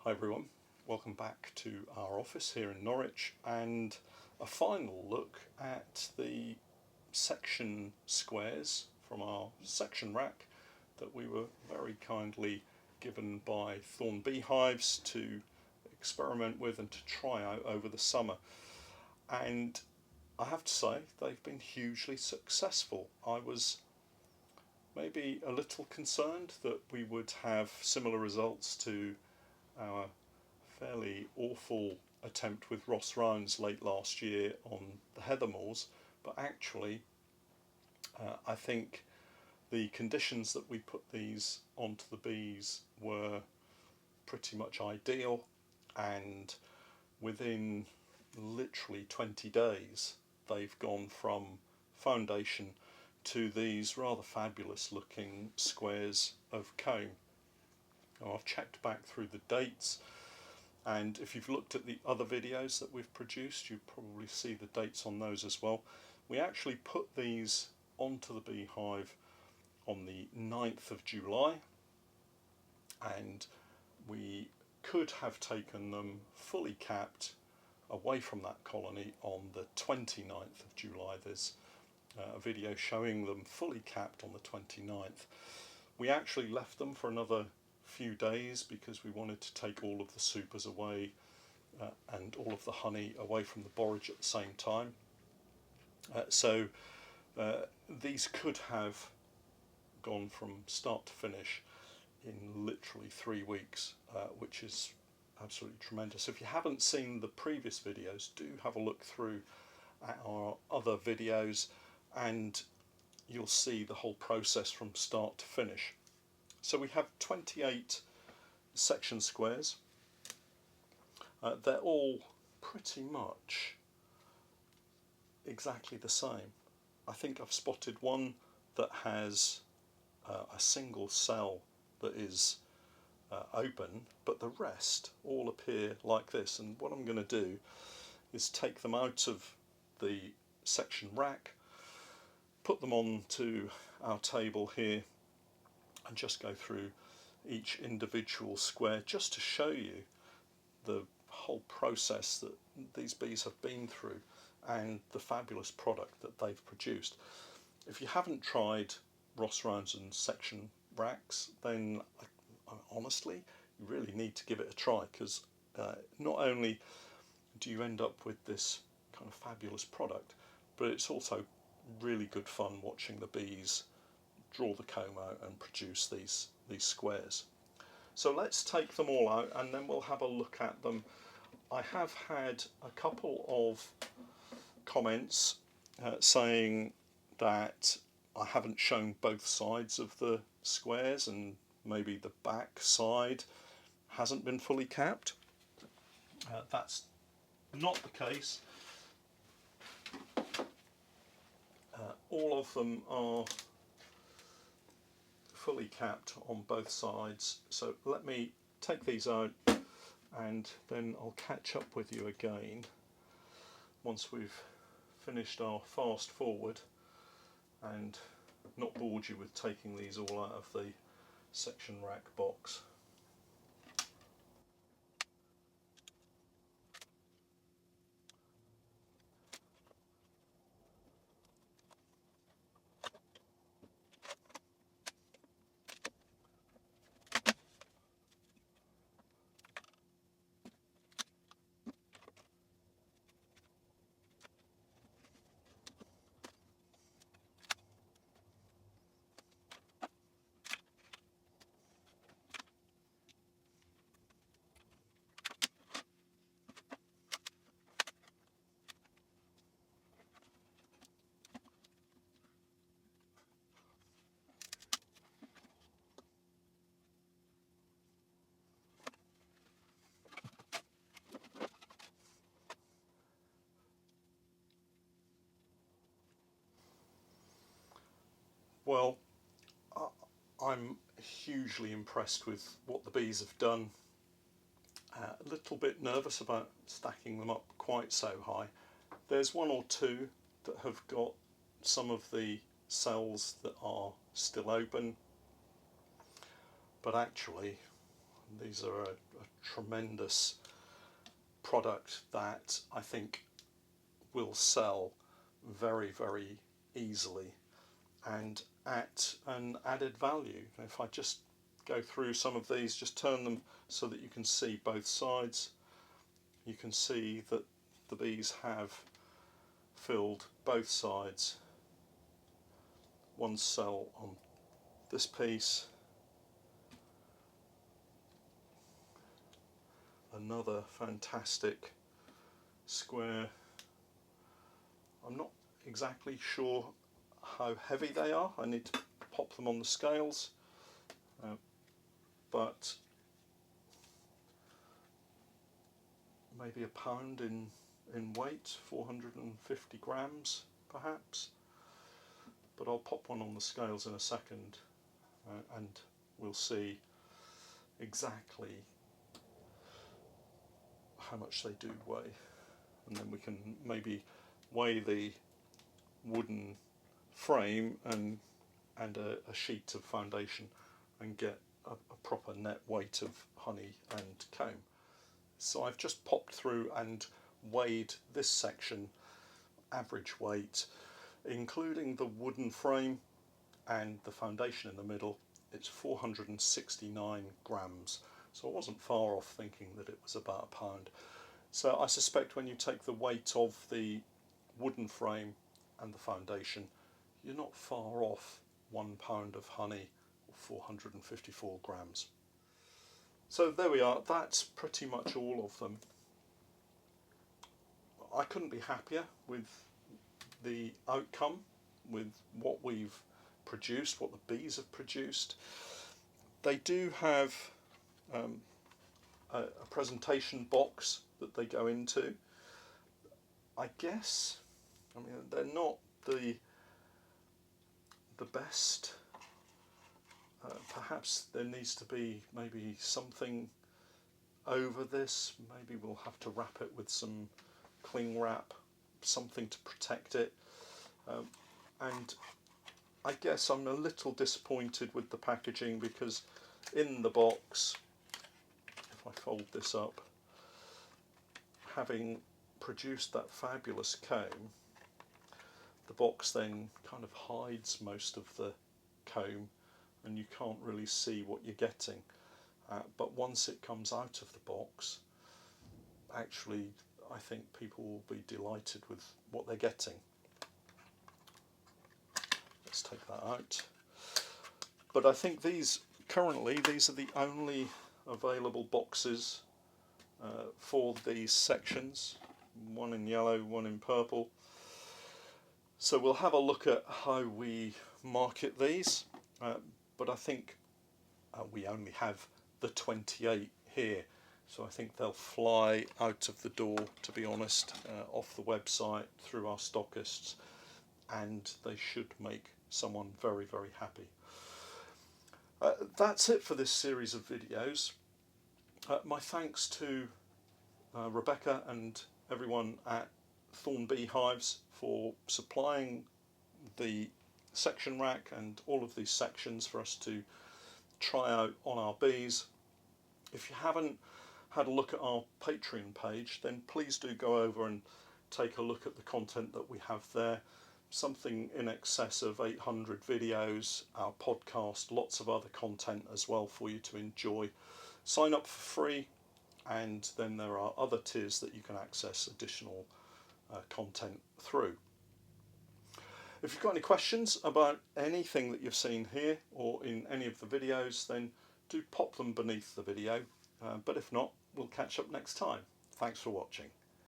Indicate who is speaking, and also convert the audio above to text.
Speaker 1: Hi everyone, welcome back to our office here in Norwich and a final look at the section squares from our section rack that we were very kindly given by Thorne Beehives to experiment with and to try out over the summer. And I have to say they've been hugely successful. I was maybe a little concerned that we would have similar results to our fairly awful attempt with Ross Rounds late last year on the heather moors, but actually I think the conditions that we put these onto the bees were pretty much ideal, and within literally 20 days they've gone from foundation to these rather fabulous looking squares of comb. Now, I've checked back through the dates, and if you've looked at the other videos that we've produced, you probably see the dates on those as well. We actually put these onto the beehive on the 9th of July, and we could have taken them fully capped away from that colony on the 29th of July. There's a video showing them fully capped on the 29th. We actually left them for another few days because we wanted to take all of the supers away and all of the honey away from the borage at the same time. So these could have gone from start to finish in literally 3 weeks, which is absolutely tremendous. If you haven't seen the previous videos, do have a look through at our other videos and you'll see the whole process from start to finish. So we have 28 section squares. They're all pretty much exactly the same. I think I've spotted one that has a single cell that is open, but the rest all appear like this. And what I'm going to do is take them out of the section rack, put them onto our table here, and just go through each individual square just to show you the whole process that these bees have been through and the fabulous product that they've produced. If you haven't tried Ross Rounds and section racks, then honestly you really need to give it a try, because not only do you end up with this kind of fabulous product, but it's also really good fun watching the bees draw the comb out and produce these squares. So let's take them all out and then we'll have a look at them. I have had a couple of comments saying that I haven't shown both sides of the squares and maybe the back side hasn't been fully capped. That's not the case. All of them are fully capped on both sides. So let me take these out and then I'll catch up with you again once we've finished our fast forward and not bored you with taking these all out of the section rack box. Well, I'm hugely impressed with what the bees have done. A little bit nervous about stacking them up quite so high. There's one or two that have got some of the cells that are still open, but actually These are a tremendous product that I think will sell very, very easily and at an added value. If I just go through some of these, just turn them so that you can see both sides, you can see that the bees have filled both sides. One cell on this piece, another fantastic square. I'm not exactly sure how heavy they are, I need to pop them on the scales, but maybe a pound in weight, 450 grams perhaps, but I'll pop one on the scales in a second and we'll see exactly how much they do weigh, and then we can maybe weigh the wooden frame and a sheet of foundation and get a proper net weight of honey and comb. So I've just popped through and weighed this section, average weight, including the wooden frame and the foundation in the middle. It's 469 grams, so I wasn't far off thinking that it was about a pound. So I suspect when you take the weight of the wooden frame and the foundation, you're not far off 1 pound of honey, or 454 grams. So there we are, that's pretty much all of them. I couldn't be happier with the outcome, with what we've produced, what the bees have produced. They do have a presentation box that they go into. I guess, I mean, they're not the best. Perhaps there needs to be maybe something over this. Maybe we'll have to wrap it with some cling wrap, something to protect it. And I guess I'm a little disappointed with the packaging, because in the box, if I fold this up, having produced that fabulous comb, the box then kind of hides most of the comb and you can't really see what you're getting. But once it comes out of the box, actually I think people will be delighted with what they're getting. Let's take that out. But I think currently these are the only available boxes for these sections, one in yellow, one in purple. So we'll have a look at how we market these, but I think we only have the 28 here, so I think they'll fly out of the door, to be honest, off the website through our stockists, and they should make someone very, very happy. That's it for this series of videos. My thanks to Rebecca and everyone at Thorne Beehives for supplying the section rack and all of these sections for us to try out on our bees. If you haven't had a look at our Patreon page, then please do go over and take a look at the content that we have there. Something in excess of 800 videos, our podcast, lots of other content as well for you to enjoy. Sign up for free, and then there are other tiers that you can access additional content through. If you've got any questions about anything that you've seen here or in any of the videos, then do pop them beneath the video, but if not, we'll catch up next time. Thanks for watching.